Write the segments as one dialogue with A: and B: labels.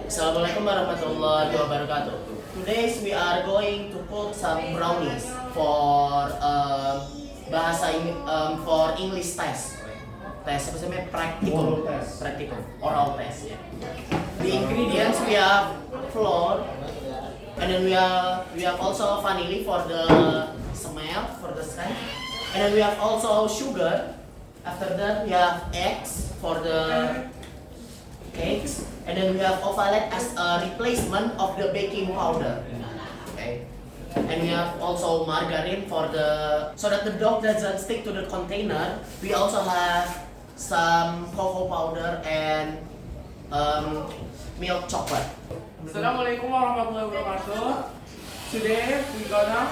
A: Assalamualaikum warahmatullahi wabarakatuh. Today we are going to cook some brownies for for English test. Test apa namanya? Practical. Oral test. Ya. The ingredients we have flour, and then we have also vanilla for the smell, for the strength, and then we have also sugar. After that we have eggs for the cakes, and then we have ovalette as a replacement of the baking powder. Okay, and we have also margarine for the so that the dough doesn't stick to the container. We also have some cocoa powder and milk chocolate.
B: Assalamualaikum warahmatullahi wabarakatuh. Today we gonna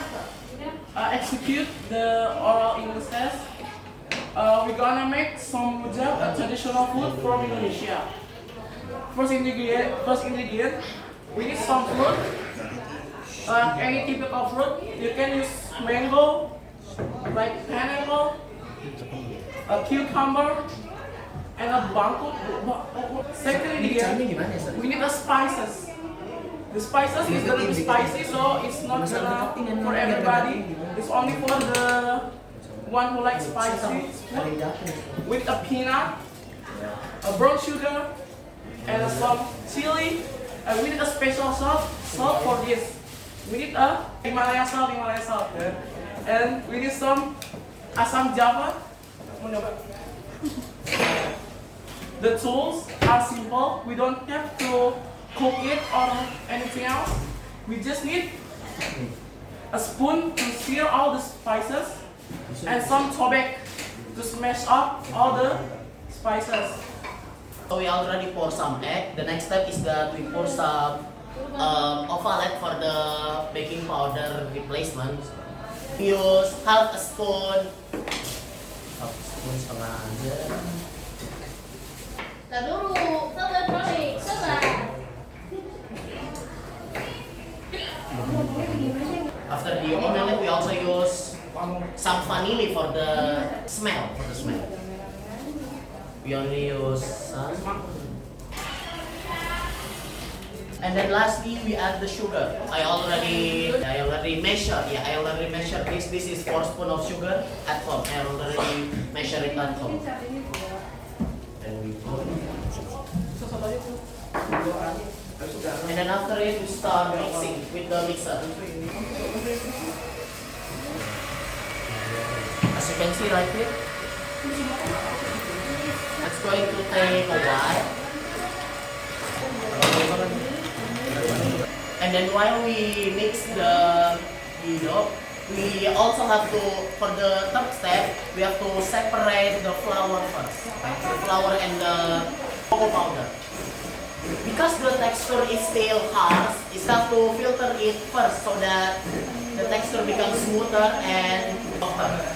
B: execute the oral English test. We're gonna make some rujak, a traditional food from Indonesia. First ingredient, we need some fruit. Any typical fruit. You can use mango, like pineapple, a cucumber, and a bangkok. Second ingredient, we need the spices. The spices is gonna be spicy, so it's not gonna for everybody. It's only for the one who likes spicy food. With a peanut, a brown sugar, and some chili. We need a special salt for this. We need a Himalaya salt. And we need some asam java. The tools are simple. We don't have to cook it or anything else. We just need a spoon to stir all the spices and some tobek to smash up all the spices.
A: So we already pour some egg. The next step is that we pour some ovalette for the baking powder replacement. We use half a spoon setengah aja.
C: Tar dulu, sabar Pronik, sabar.
A: After the omelette, we also use some vanilla for the smell. We only use some. And then lastly, we add the sugar. I already measured. Yeah, I already measured this. This is 4 spoon of sugar at home. I already measured it at home. And we put. And then after it, we start mixing with the mixer. As you can see right here, it's going to take a while. And then while we mix the dough, we also have to, for the third step, we have to separate the flour first. The flour and the cocoa powder. Because the texture is still hard, we have to filter it first so that the texture becomes smoother and softer.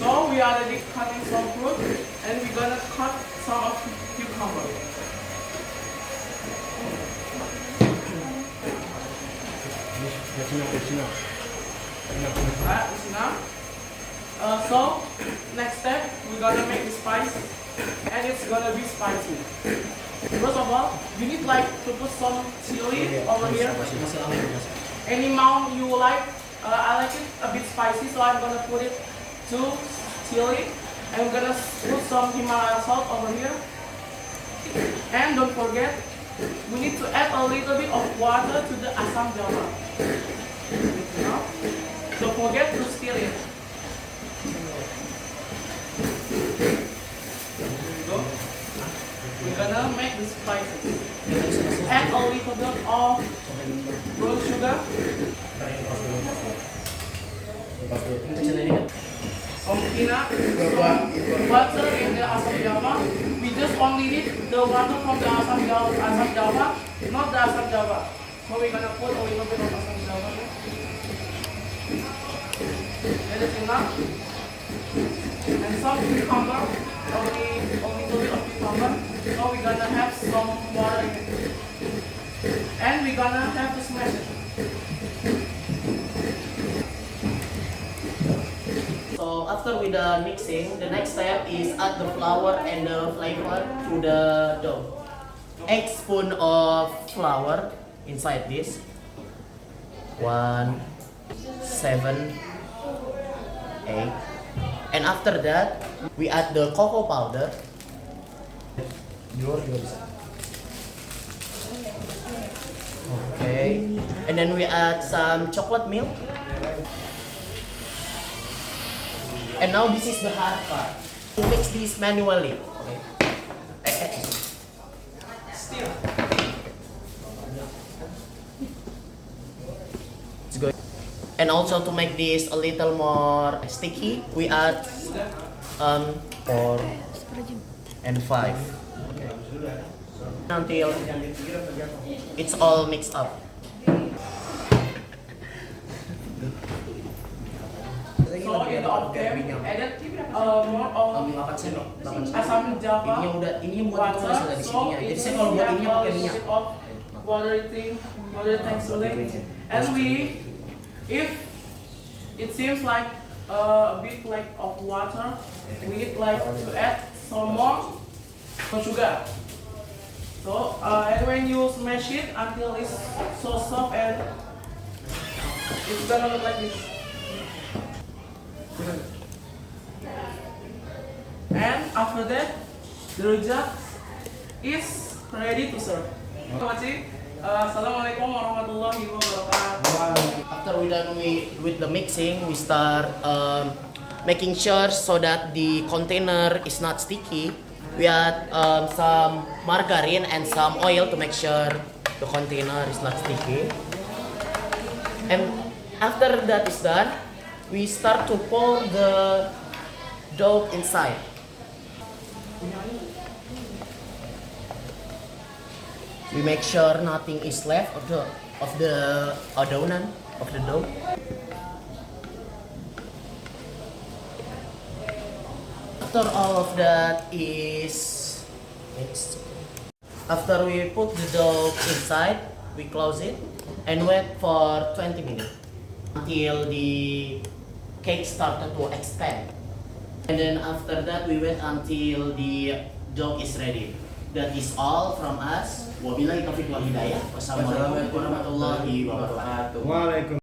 B: So we are already cutting some fruit, and we're gonna cut some of cucumber. Alright, this is enough. So next step, we're gonna make the spice, and it's gonna be spicy. First of all, you need to put some chili over here. Any amount you like. I like it a bit spicy, so I'm gonna put it 2 chili, and we're gonna put some Himalaya salt over here. And don't forget, we need to add a little bit of water to the asam java. Don't forget to stir it. Here we go. We're gonna make the spices. Add a little bit of brown sugar. Some peanut, some butter in the asam java. We just only need the water from the asam java, not the asam java. So we're gonna put a little bit of asam java here. That is enough. and some cucumber, only little bit of cucumber. So we're gonna have some water in it. And we're gonna have to smash it.
A: So after we done mixing, the next step is add the flour and the flavor to the dough. 8 spoon of flour inside this. 1, 7, 8. And after that, we add the cocoa powder. Okay. And then we add some chocolate milk. And now this is the hard part. To mix this manually. Okay.
B: Still.
A: It's good. And also to make this a little more sticky, we add 4 and 5. Okay. Until it's all mixed up.
B: So in the oven, added more of asam java,
A: Ini yang udah, ini yang buat
B: water.
A: tulis di
B: So
A: sini ya. Jadi saya kalau buat ini pakai minyak.
B: of watery thing, watery texture. And if it seems like a bit like of water, we need like to add some more sugar. So and when you smash it until it's so soft and it's gonna look like this. And after that, the rujak is ready to serve. Terima kasih. Assalamualaikum warahmatullahi wabarakatuh.
A: After we done with the mixing, we start making sure so that the container is not sticky. We add some margarine and some oil to make sure the container is not sticky. And after that is done, we start to pour the dough inside. We make sure nothing is left of the adonan of the dough. After all of that is mixed, after we put the dough inside, we close it and wait for 20 minutes until the cake started to expand. And then after that, we wait until the dough is ready. That is all from us. Wabillahi taufiq wal hidayah. Wassalamualaikum warahmatullahi wabarakatuh.